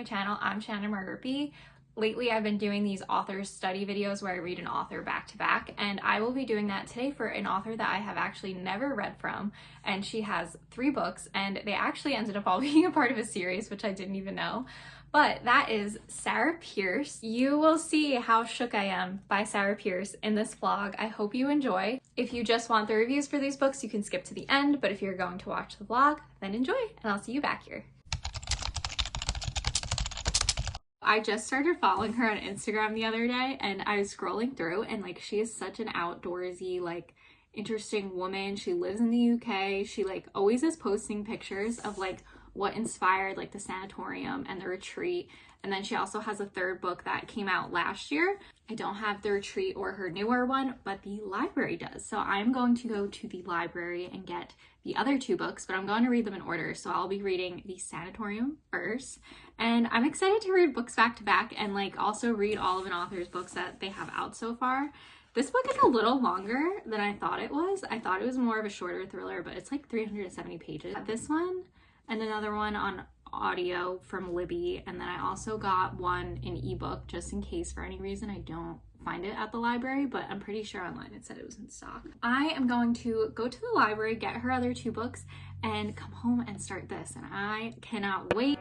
channel. I'm Shannon Murphy. Lately, I've been doing these author study videos where I read an author back to back, and I will be doing that today for an author that I have actually never read from, and she has 3 books, and they actually ended up all being a part of a series, which I didn't even know. But that is Sarah Pearse. You will see how shook I am by Sarah Pearse in this vlog. I hope you enjoy. If you just want the reviews for these books, you can skip to the end, but if you're going to watch the vlog, then enjoy, and I'll see you back here. I just started following her on Instagram the other day, and I was scrolling through, and like, she is such an outdoorsy, like, interesting woman. She lives in the UK. She like always is posting pictures of like what inspired like the Sanatorium and the retreat. And then she also has a 3rd book that came out last year. I don't have the retreat or her newer one, but the library does. So I'm going to go to the library and get the other 2 books, but I'm going to read them in order. So I'll be reading the Sanatorium first. And I'm excited to read books back to back and like also read all of an author's books that they have out so far. This book is a little longer than I thought it was. I thought it was more of a shorter thriller, but it's like 370 pages. This one and another one on audio from Libby, and then I also got one in ebook just in case for any reason I don't find it at the library, but I'm pretty sure online it said it was in stock. I am going to go to the library, get her other 2 books, and come home and start this, and I cannot wait.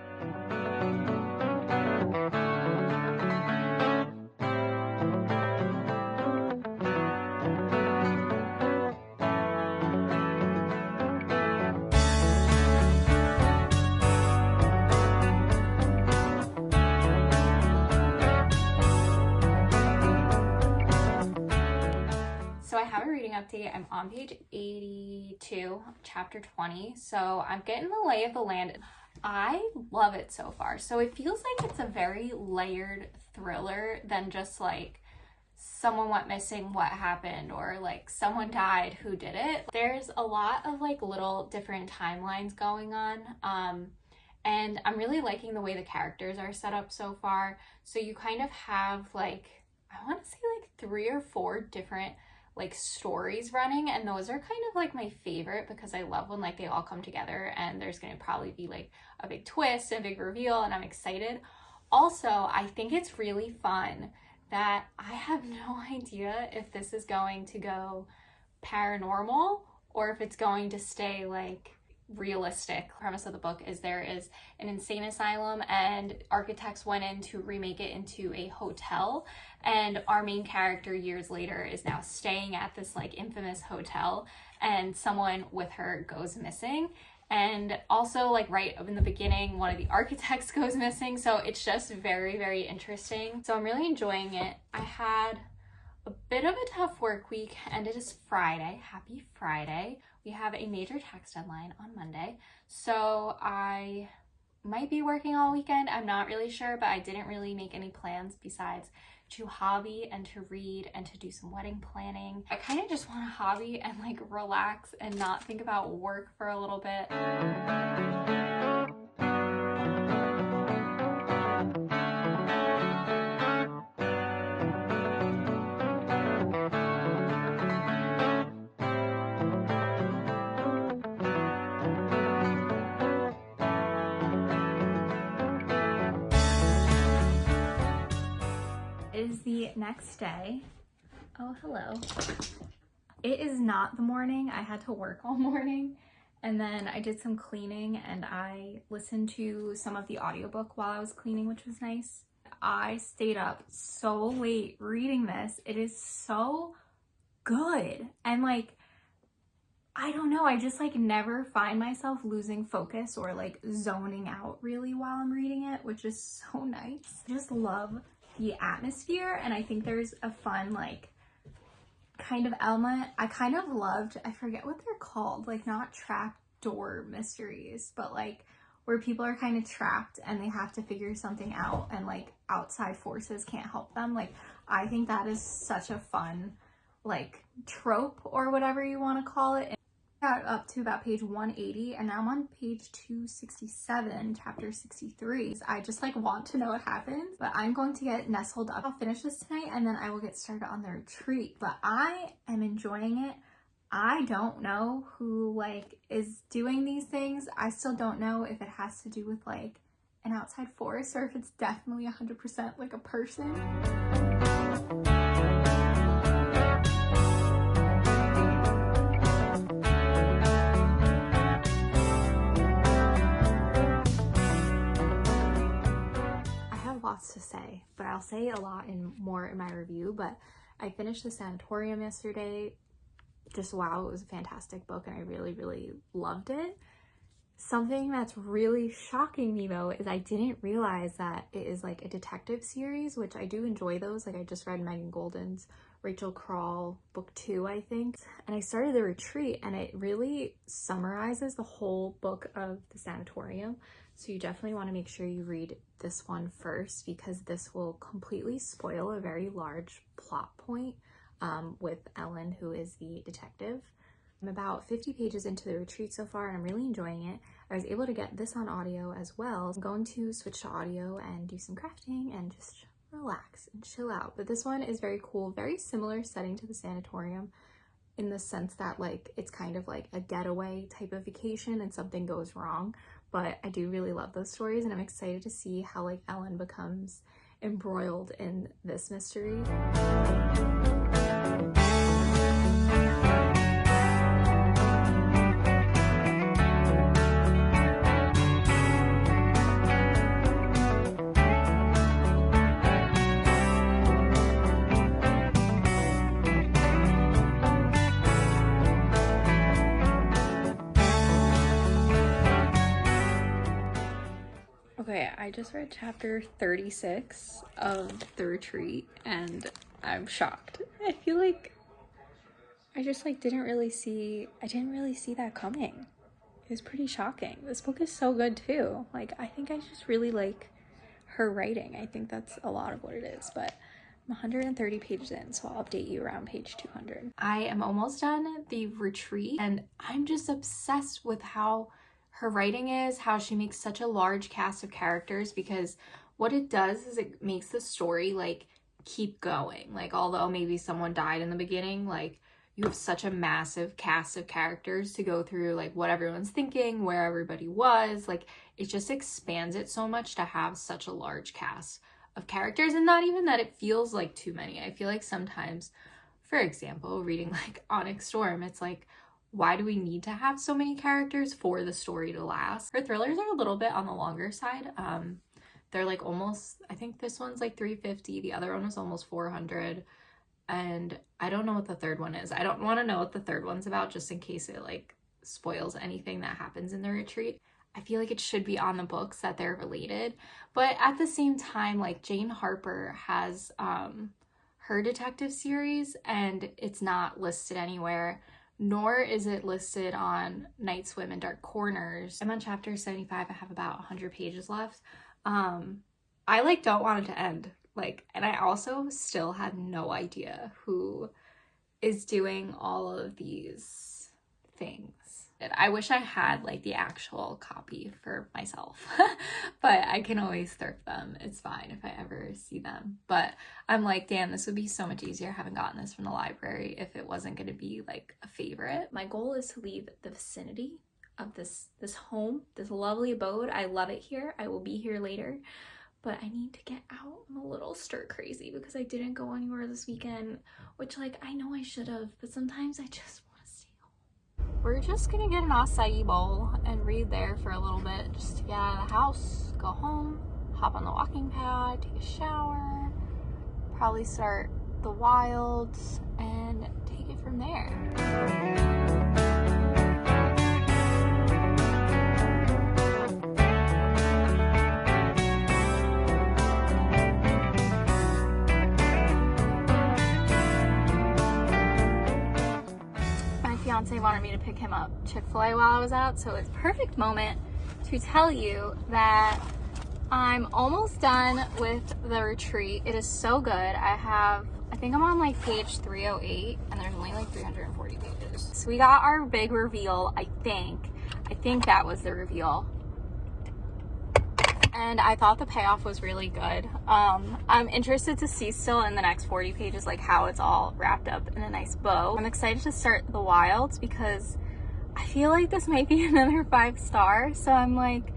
So I have a reading update. I'm on page 82, chapter 20. So I'm getting the lay of the land. I love it so far. So it feels like it's a very layered thriller than just like someone went missing, what happened, or like someone died, who did it. There's a lot of like little different timelines going on. And I'm really liking the way the characters are set up so far. So you kind of have like, I want to say like 3 or 4 different like stories running, and those are kind of like my favorite because I love when like they all come together and there's going to probably be like a big twist, a big reveal, and I'm excited. Also, I think it's really fun that I have no idea if this is going to go paranormal or if it's going to stay like realistic. The premise of the book is there is an insane asylum and architects went in to remake it into a hotel, and our main character years later is now staying at this like infamous hotel, and someone with her goes missing, and also like right in the beginning one of the architects goes missing. So it's just very, very interesting. So I'm really enjoying it. I had a bit of a tough work week, and it is Friday. Happy Friday. We have a major tax deadline on Monday, so I might be working all weekend. I'm not really sure, but I didn't really make any plans besides to hobby and to read and to do some wedding planning. I kind of just want to hobby and like relax and not think about work for a little bit. It is the next day. Oh, hello. It is not the morning. I had to work all morning, and then I did some cleaning and I listened to some of the audiobook while I was cleaning, which was nice. I stayed up so late reading this. It is so good. And like, I don't know, I just like never find myself losing focus or like zoning out really while I'm reading it, which is so nice. I just love the atmosphere, and I think there's a fun like kind of element. I kind of loved, I forget what they're called, like not trap door mysteries, but like where people are kind of trapped and they have to figure something out and like outside forces can't help them. Like, I think that is such a fun like trope or whatever you want to call it. Got up to about page 180, and now I'm on page 267, chapter 63. I just like want to know what happens, but I'm going to get nestled up. I'll finish this tonight and then I will get started on the retreat, but I am enjoying it. I don't know who like is doing these things. I still don't know if it has to do with like an outside forest or if it's definitely 100% like a person. Lots to say, but I'll say a lot more in my review. But I finished the Sanatorium yesterday. Just wow, it was a fantastic book and I really loved it. Something that's really shocking me though is I didn't realize that it is like a detective series, which I do enjoy those. Like I just read Megan Golden's Rachel Crawl book 2, I think, and I started The Retreat, and it really summarizes the whole book of the Sanatorium. So you definitely want to make sure you read this one first, because this will completely spoil a very large plot point with Ellen, who is the detective. I'm about 50 pages into The Retreat so far and I'm really enjoying it. I was able to get this on audio as well. I'm going to switch to audio and do some crafting and just relax and chill out. But this one is very cool, very similar setting to the Sanatorium in the sense that like it's kind of like a getaway type of vacation and something goes wrong. But I do really love those stories and I'm excited to see how like Ellen becomes embroiled in this mystery. Okay, I just read chapter 36 of The Retreat and I'm shocked. I feel like I just like didn't really see that coming. It was pretty shocking. This book is so good too. Like I think I just really like her writing. I think that's a lot of what it is, but I'm 130 pages in, so I'll update you around page 200. I am almost done The Retreat and I'm just obsessed with how her writing is, how she makes such a large cast of characters, because what it does is it makes the story like keep going. Like although maybe someone died in the beginning, like you have such a massive cast of characters to go through, like what everyone's thinking, where everybody was, like it just expands it so much to have such a large cast of characters. And not even that it feels like too many. I feel like sometimes, for example, reading like Onyx Storm, it's like, why do we need to have so many characters for the story to last? Her thrillers are a little bit on the longer side. They're like almost, I think this one's like 350, the other one was almost 400, and I don't know what the third one is. I don't want to know what the third one's about just in case it like spoils anything that happens in The Retreat. I feel like it should be on the books that they're related, but at the same time, like Jane Harper has her detective series and it's not listed anywhere, nor is it listed on Night Swim and Dark Corners. I'm on chapter 75. I have about 100 pages left. I like don't want it to end. Like, and I also still have no idea who is doing all of these things. I wish I had like the actual copy for myself, but I can always thrift them. It's fine if I ever see them. But I'm like, damn, this would be so much easier having gotten this from the library if it wasn't going to be like a favorite. My goal is to leave the vicinity of this home, this lovely abode. I love it here. I will be here later, but I need to get out. I'm a little stir crazy because I didn't go anywhere this weekend, which like I know I should have, but sometimes I just want to stay home. We're just gonna get an acai bowl and read there for a little bit just to get out of the house, go home, hop on the walking pad, take a shower, probably start the wilds and take it from there. Fiance wanted me to pick him up Chick-fil-A while I was out, so it's perfect moment to tell you that I'm almost done with The Retreat. It is so good. I think I'm on like page 308 and there's only like 340 pages. So we got our big reveal, I think that was the reveal. And I thought the payoff was really good. I'm interested to see still in the next 40 pages like how it's all wrapped up in a nice bow. I'm excited to start the wilds because I feel like this might be another 5-star. So I'm like,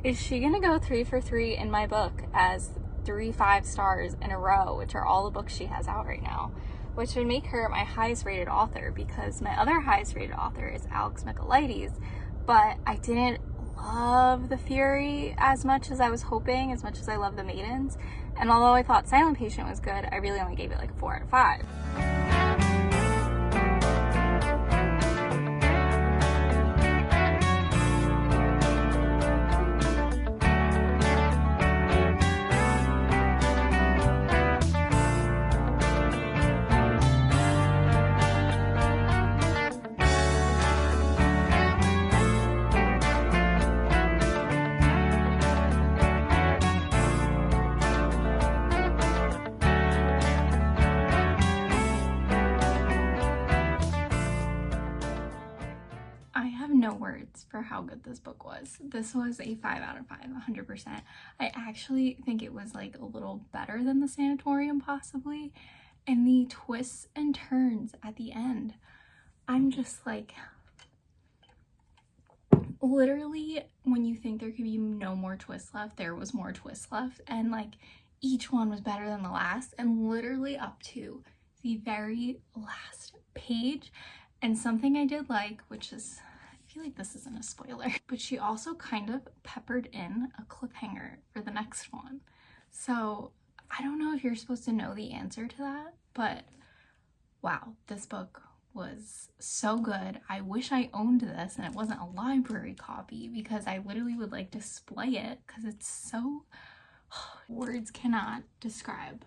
Is she gonna go 3 for 3 in my book as 3 5-stars in a row, which are all the books she has out right now, which would make her my highest rated author, because my other highest rated author is Alex Michaelides, but I didn't love The Fury as much as I was hoping, as much as I love The Maidens. And although I thought Silent Patient was good, I really only gave it like a 4 out of 5. No words for how good this book was. This was a 5 out of 5, 100%. I actually think it was like a little better than the Sanatorium possibly, and the twists and turns at the end, I'm just like, literally when you think there could be no more twists left, there was more twists left, and like each one was better than the last, and literally up to the very last page. And something I did like, which is, I feel like this isn't a spoiler, but she also kind of peppered in a cliffhanger for the next one. So I don't know if you're supposed to know the answer to that, but wow, this book was so good. I wish I owned this and it wasn't a library copy, because I literally would like display it, because it's so, words cannot describe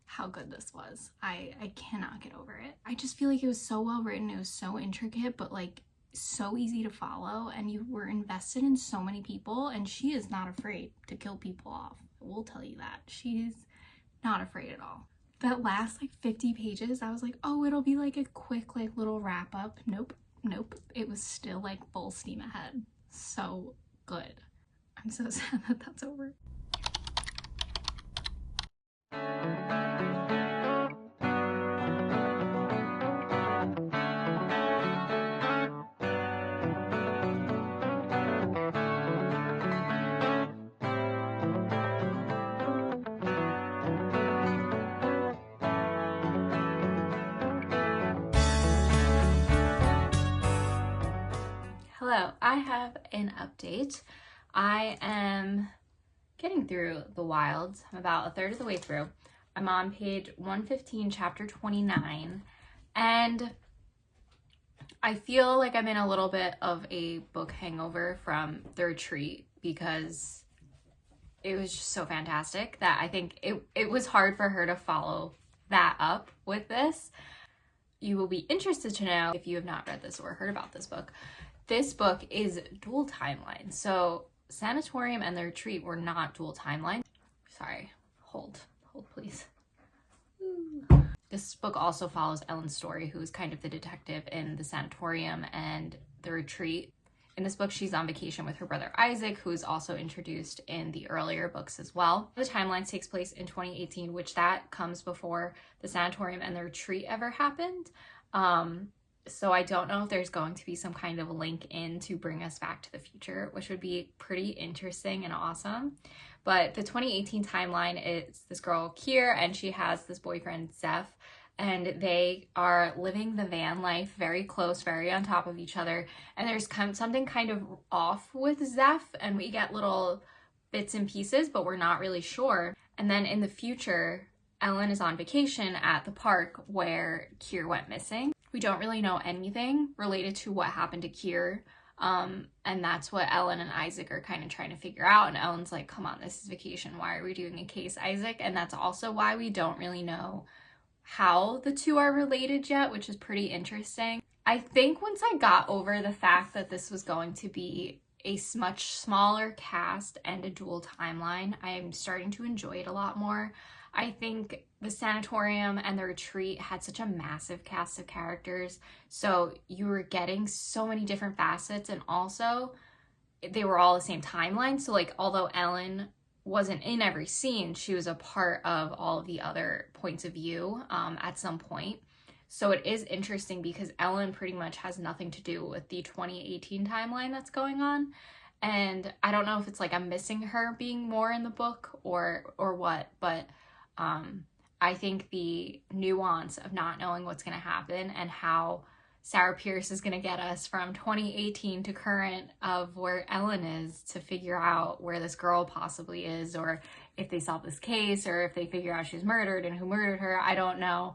how good this was. I cannot get over it. I just feel like it was so well written, it was so intricate, but like so easy to follow, and you were invested in so many people, and she is not afraid to kill people off. We'll tell you that. She's not afraid at all. That last like 50 pages, I was like, oh, it'll be like a quick like little wrap up. Nope. It was still like full steam ahead. So good. I'm so sad that that's over. Hello, I have an update. I am getting through The Wilds. I'm about a third of the way through. I'm on page 115, chapter 29, and I feel like I'm in a little bit of a book hangover from the retreat, because it was just so fantastic that I think it was hard for her to follow that up with this. You will be interested to know, if you have not read this or heard about this book, this book is dual timeline. So Sanatorium and the Retreat were not dual timeline. Sorry, hold please. Ooh. This book also follows Ellen's story, who is kind of the detective in the Sanatorium and the Retreat. In this book, she's on vacation with her brother Isaac, who is also introduced in the earlier books as well. The timeline takes place in 2018, which that comes before the Sanatorium and the Retreat ever happened. So I don't know if there's going to be some kind of link in to bring us back to the future, which would be pretty interesting and awesome. But the 2018 timeline is this girl, Kier, and she has this boyfriend, Zeph, and they are living the van life, very close, very on top of each other. And there's something kind of off with Zeph, and we get little bits and pieces, but we're not really sure. And then in the future, Ellen is on vacation at the park where Kier went missing. We don't really know anything related to what happened to Kier, and that's what Ellen and Isaac are kind of trying to figure out. And Ellen's like, come on, this is vacation. Why are we doing a case, Isaac? And that's also why we don't really know how the two are related yet, which is pretty interesting. I think once I got over the fact that this was going to be a much smaller cast and a dual timeline, I'm starting to enjoy it a lot more. I think the Sanatorium and the Retreat had such a massive cast of characters, so you were getting so many different facets, and also they were all the same timeline. So like, although Ellen wasn't in every scene, she was a part of all of the other points of view at some point. So it is interesting because Ellen pretty much has nothing to do with the 2018 timeline that's going on. And I don't know if it's like I'm missing her being more in the book or what, but I think the nuance of not knowing what's going to happen and how Sarah Pearse is going to get us from 2018 to current of where Ellen is to figure out where this girl possibly is, or if they solve this case, or if they figure out she's murdered and who murdered her. I don't know.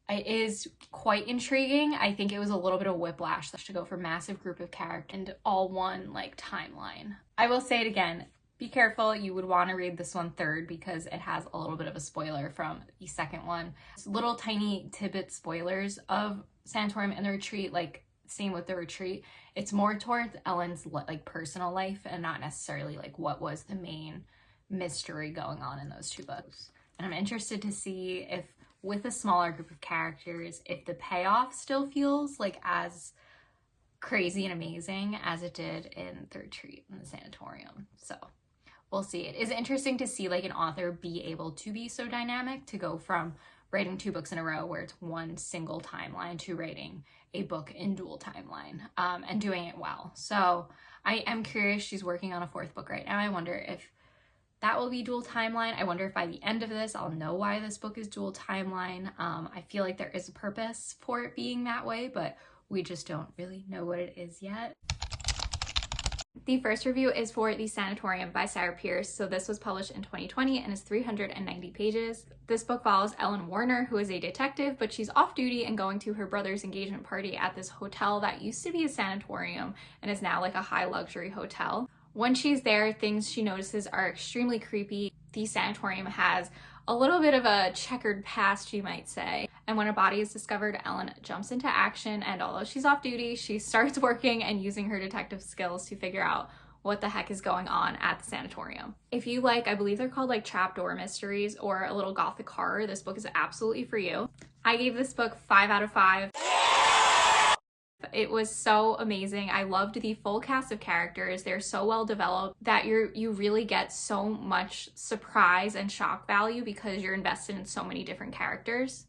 It is quite intriguing. I think it was a little bit of whiplash to go for massive group of characters and all one like timeline. I will say it again, be careful. You would want to read this one third because it has a little bit of a spoiler from the second one. It's little tiny tidbit spoilers of Sanatorium and the Retreat, like same with the Retreat. It's more towards Ellen's like personal life and not necessarily like what was the main mystery going on in those two books. And I'm interested to see if with a smaller group of characters, if the payoff still feels like as crazy and amazing as it did in the Retreat and the Sanatorium. So we'll see. It is interesting to see like an author be able to be so dynamic, to go from writing 2 books in a row where it's one single timeline to writing a book in dual timeline, and doing it well. So I am curious. She's working on a 4th book right now. I wonder if that will be dual timeline. I wonder if by the end of this, I'll know why this book is dual timeline. I feel like there is a purpose for it being that way, but we just don't really know what it is yet. The first review is for The Sanatorium by Sarah Pearse. So this was published in 2020 and is 390 pages. This book follows Ellen Warner, who is a detective, but she's off duty and going to her brother's engagement party at this hotel that used to be a sanatorium and is now like a high luxury hotel. When she's there, things she notices are extremely creepy. The sanatorium has a little bit of a checkered past, you might say. And when a body is discovered, Ellen jumps into action, and although she's off duty, she starts working and using her detective skills to figure out what the heck is going on at the sanatorium. If you like, I believe they're called like trapdoor mysteries or a little gothic horror, this book is absolutely for you. I gave this book 5 out of 5. It was so amazing. I loved the full cast of characters. They're so well developed that you really get so much surprise and shock value because you're invested in so many different characters.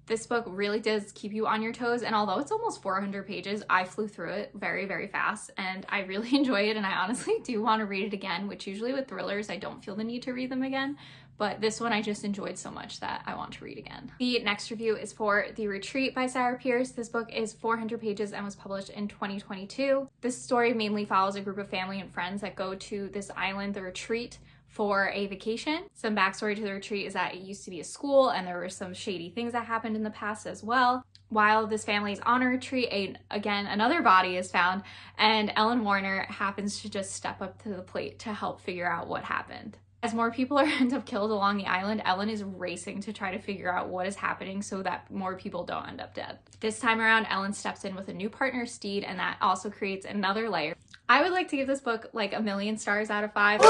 This book really does keep you on your toes, and although it's almost 400 pages, I flew through it very, very fast, and I really enjoy it, and I honestly do want to read it again, which usually with thrillers, I don't feel the need to read them again. But this one I just enjoyed so much that I want to read again. The next review is for The Retreat by Sarah Pearse. This book is 400 pages and was published in 2022. This story mainly follows a group of family and friends that go to this island, The Retreat, for a vacation. Some backstory to The Retreat is that it used to be a school and there were some shady things that happened in the past as well. While this family is on a retreat, again, another body is found, and Ellen Warner happens to just step up to the plate to help figure out what happened. As more people end up killed along the island, Ellen is racing to try to figure out what is happening so that more people don't end up dead. This time around, Ellen steps in with a new partner, Steed, and that also creates another layer. I would like to give this book like 1,000,000 stars out of 5.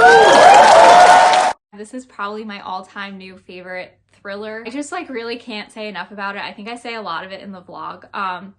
This is probably my all-time new favorite thriller. I just like really can't say enough about it. I think I say a lot of it in the vlog.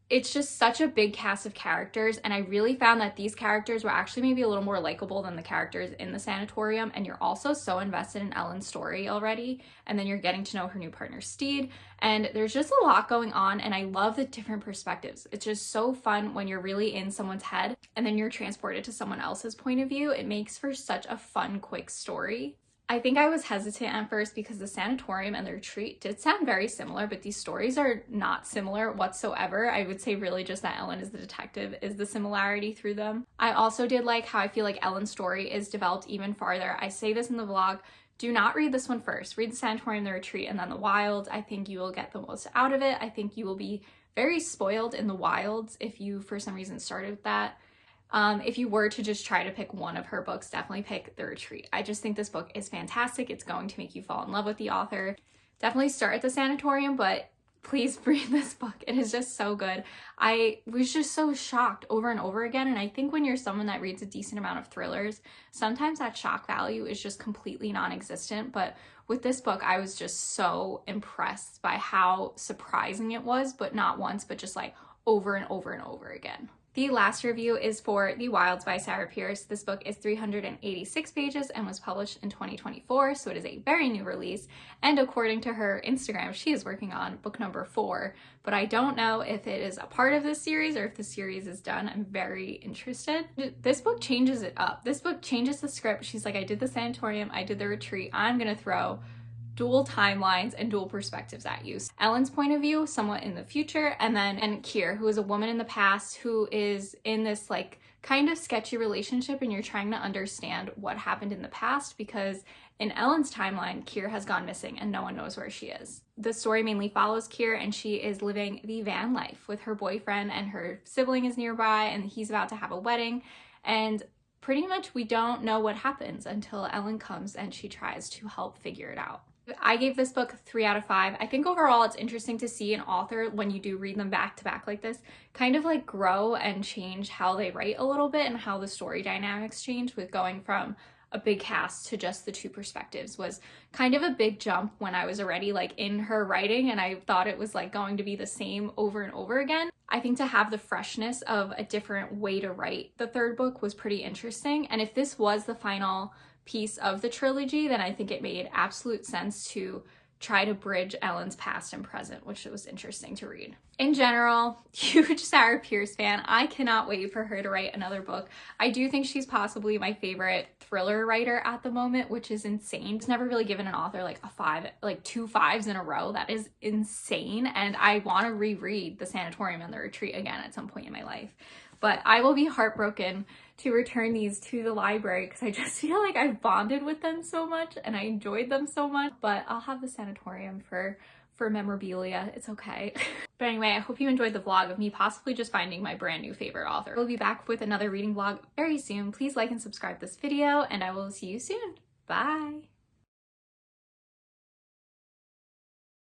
It's just such a big cast of characters, and I really found that these characters were actually maybe a little more likable than the characters in the sanatorium, and you're also so invested in Ellen's story already, and then you're getting to know her new partner Steed, and there's just a lot going on, and I love the different perspectives. It's just so fun when you're really in someone's head and then you're transported to someone else's point of view. It makes for such a fun, quick story. I think I was hesitant at first because the sanatorium and the retreat did sound very similar, but these stories are not similar whatsoever. I would say really just that Ellen is the detective is the similarity through them. I also did like how I feel like Ellen's story is developed even farther. I say this in the vlog, do not read this one first. Read the sanatorium, the retreat, and then the wilds. I think you will get the most out of it. I think you will be very spoiled in the wilds if you for some reason started with that. If you were to just try to pick one of her books, definitely pick The Retreat. I just think this book is fantastic. It's going to make you fall in love with the author. Definitely start at the sanatorium, but please read this book. It is just so good. I was just so shocked over and over again, and I think when you're someone that reads a decent amount of thrillers, sometimes that shock value is just completely non-existent, but with this book, I was just so impressed by how surprising it was, but not once, but just like over and over and over again. The last review is for The Wilds by Sarah Pearse. This book is 386 pages and was published in 2024, so it is a very new release. And according to her Instagram, she is working on book number 4, but I don't know if it is a part of this series or if the series is done. I'm very interested. This book changes it up. This book changes the script. She's like, I did the sanatorium, I did the retreat, I'm gonna throw dual timelines and dual perspectives at you. Ellen's point of view, somewhat in the future, and Kier, who is a woman in the past who is in this like kind of sketchy relationship, and you're trying to understand what happened in the past because in Ellen's timeline, Kier has gone missing and no one knows where she is. The story mainly follows Kier, and she is living the van life with her boyfriend, and her sibling is nearby and he's about to have a wedding, and pretty much we don't know what happens until Ellen comes and she tries to help figure it out. I gave this book 3 out of 5. I think overall it's interesting to see an author, when you do read them back to back like this, kind of like grow and change how they write a little bit, and how the story dynamics change with going from a big cast to just the 2 perspectives was kind of a big jump when I was already like in her writing and I thought it was like going to be the same over and over again. I think to have the freshness of a different way to write the 3rd book was pretty interesting, and if this was the final piece of the trilogy, then I think it made absolute sense to try to bridge Ellen's past and present, which was interesting to read. In general, huge Sarah Pearse fan. I cannot wait for her to write another book. I do think she's possibly my favorite thriller writer at the moment, which is insane. She's never really given an author like a 5, like 2 5s in a row. That is insane. And I want to reread The Sanatorium and The Retreat again at some point in my life. But I will be heartbroken to return these to the library because I just feel like I've bonded with them so much and I enjoyed them so much. But I'll have The Sanatorium for memorabilia. It's okay. But anyway, I hope you enjoyed the vlog of me possibly just finding my brand new favorite author. We'll be back with another reading vlog very soon. Please like and subscribe this video, and I will see you soon. Bye!